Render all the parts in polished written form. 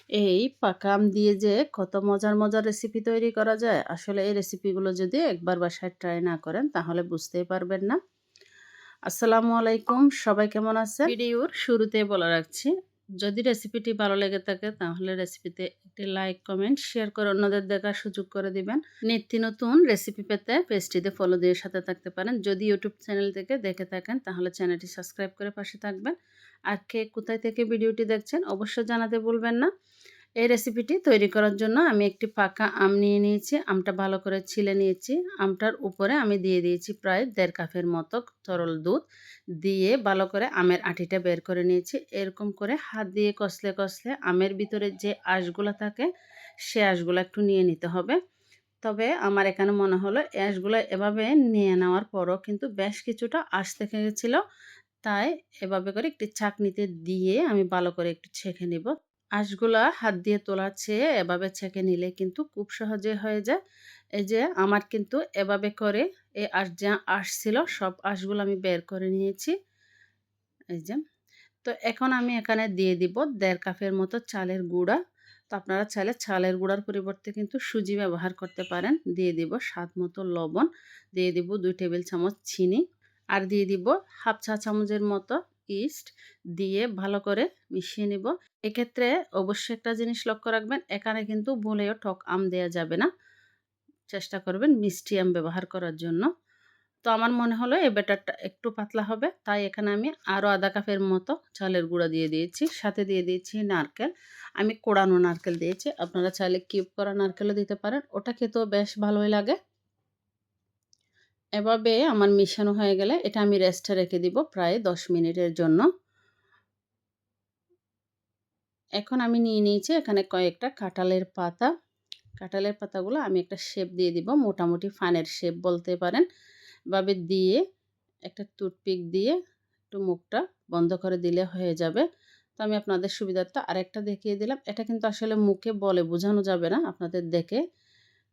এই পাকা আম দিয়ে যে কত মজার মজার রেসিপি তৈরি করা যায়, আসলে এই রেসিপিগুলো যদি একবার বাসায় ট্রাই না করেন তাহলে বুঝতেই পারবেন না। আসসালামু আলাইকুম, সবাই কেমন আছেন? ভিডিওর শুরুতে বলে রাখছি, যদি রেসিপিটি ভালো লেগে থাকে তাহলে রেসিপিতে একটি লাইক, কমেন্ট, শেয়ার করে অন্যদের দেখার সুযোগ করে দিবেন। নিত্য নতুন রেসিপি পেতে পেজটিতে ফলো দিয়ে সাথে থাকতে পারেন। যদি ইউটিউব চ্যানেল থেকে দেখে থাকেন তাহলে চ্যানেলটি সাবস্ক্রাইব করে পাশে থাকবেন। আর কে কোথায় থেকে ভিডিওটি দেখছেন অবশ্যই জানাতে ভুলবেন না। এই রেসিপিটি তৈরি করার জন্য আমি একটি পাকা আম নিয়ে নিয়েছি। আমটা ভালো করে ছিলে নিয়েছি। আমটার উপরে আমি দিয়ে দিয়েছি প্রায় 1.5 কাপের মতো তরল দুধ। দিয়ে ভালো করে আমের আটিটা বের করে নিয়েছি। এরকম করে হাত দিয়ে কষলে কষলে আমের ভিতরে যে আঁশগুলো থাকে সে আঁশগুলো একটু নিয়ে নিতে হবে। তবে আমার এখানে মনে হলো এই আঁশগুলো এভাবে নিয়ে নেওয়ার পরও কিন্তু বেশ কিছুটা আঁশ থেকে গেছিলো। তাই এভাবে করে একটি ছাঁকনিতে দিয়ে আমি ভালো করে একটু ছেঁকে নিব। আঁশগুলা হাত দিয়ে তোলার চেয়ে এভাবে ছেঁকে নিলে কিন্তু খুব সহজে হয়ে যায়। এই যে আমার কিন্তু এভাবে করে এই আঁশ যা আঁশ ছিল সব আঁশগুলো আমি বের করে নিয়েছি। এই যে, তো এখন আমি এখানে দিয়ে দিব 1.5 কাপের মতো চালের গুঁড়া। তো আপনারা চাইলে চালের গুঁড়ার পরিবর্তে কিন্তু সুজি ব্যবহার করতে পারেন। দিয়ে দিব স্বাদ মতো লবণ, দিয়ে দিব 2 টেবিল চামচ চিনি, আর দিয়ে দিব হাফ চা চামচের মতো ইস্ট। দিয়ে ভালো করে মিশিয়ে নিব। এক্ষেত্রে অবশ্যই একটা জিনিস লক্ষ্য রাখবেন, এখানে কিন্তু ভুলেও টক আম দেওয়া যাবে না। চেষ্টা করবেন মিষ্টি আম ব্যবহার করার জন্য। তো আমার মনে হলো এই ব্যাটারটা একটু পাতলা হবে, তাই এখানে আমি আরও আধা কাপের মতো চালের গুঁড়া দিয়ে দিয়েছি। সাথে দিয়ে দিয়েছি নারকেল। আমি কোড়ানো নারকেল দিয়েছি, আপনারা চাইলে কিউব করা নারকেলও দিতে পারেন, ওটা খেতেও বেশ ভালোই লাগে। এভাবে আমার মিশানো হয়ে গেলে এটা আমি রেস্টে রেখে দিব প্রায় 10 মিনিটের জন্য। এখন আমি নিয়ে নিয়েছি এখানে কয়েকটা কাঁঠালের পাতা। কাঁঠালের পাতাগুলো আমি একটা শেপ দিয়ে দিব, মোটামুটি ফানের শেপ বলতে পারেন। এভাবে দিয়ে একটা টুথপিক দিয়ে একটু মুখটা বন্ধ করে দিলে হয়ে যাবে। তো আমি আপনাদের সুবিধার্থে আরেকটা দেখিয়ে দিলাম। এটা কিন্তু আসলে মুখে বলে বোঝানো যাবে না, আপনাদের দেখে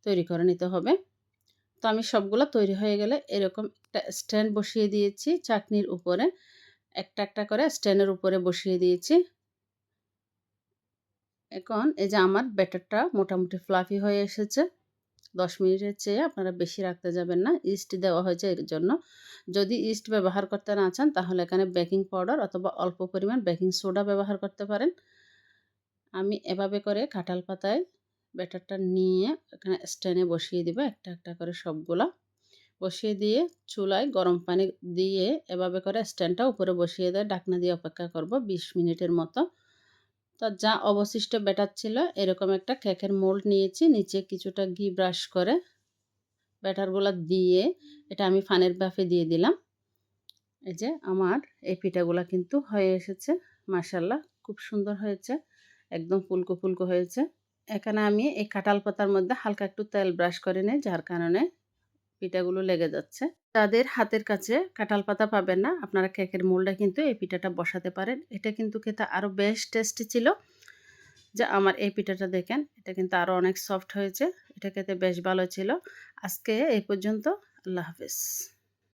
তৈরি করে নিতে হবে। তো আমি সবগুলো তৈরি হয়ে গেলে এরকম একটা স্ট্যান্ড বসিয়ে দিয়েছি চাটনির উপরে। একটা একটা করে স্ট্যান্ডের উপরে বসিয়ে দিয়েছি। এখন এই যে আমার ব্যাটারটা মোটামুটি ফ্লাফি হয়ে এসেছে। 10 মিনিটের চেয়ে আপনারা বেশি রাখতে যাবেন না। ইস্ট দেওয়া হয়েছে এর জন্য। যদি ইস্ট ব্যবহার করতে না চান তাহলে এখানে বেকিং পাউডার অথবা অল্প পরিমাণ বেকিং সোডা ব্যবহার করতে পারেন। আমি এভাবে করে কাঁঠাল পাতায় ব্যাটারটা নিয়ে এখানে স্ট্যান্ডে বসিয়ে দিব একটা একটা করে সবগুলা। বসিয়ে দিয়ে চুলায় গরম পানি দিয়ে এভাবে করে স্ট্যান্ডটা উপরে বসিয়ে দিয়ে ঢাকনা দিয়ে অপেক্ষা করব 20 মিনিটের মতো। তো যা অবশিষ্ট ব্যাটার ছিল এরকম একটা কেকের মোল্ড নিয়েছি, নিচে কিছুটা ঘি ব্রাশ করে ব্যাটারগুলো দিয়ে এটা আমি ফানের ভাপে দিয়ে দিলাম। এই যে আমার এই পিঠাগুলো কিন্তু হয়ে এসেছে। মাশাআল্লাহ খুব সুন্দর হয়েছে, একদম ফুলকো ফুলকো হয়েছে। এখানে আমি এই কাঁঠাল পাতার মধ্যে হালকা একটু তেল ব্রাশ করে নিই, যার কারণে পিঠাগুলো লেগে যাচ্ছে। যাদের হাতের কাছে কাঁঠাল পাতা পাবেন না, আপনারা কেকের মোল্ডে কিন্তু এই পিঠাটা বসাতে পারেন। এটা কিন্তু খেতে আরও বেশ টেস্টি ছিল। যে আমার এই পিঠাটা দেখেন, এটা কিন্তু আরও অনেক সফট হয়েছে। এটা খেতে বেশ ভালো ছিল। আজকে এই পর্যন্ত। আল্লাহ হাফেজ।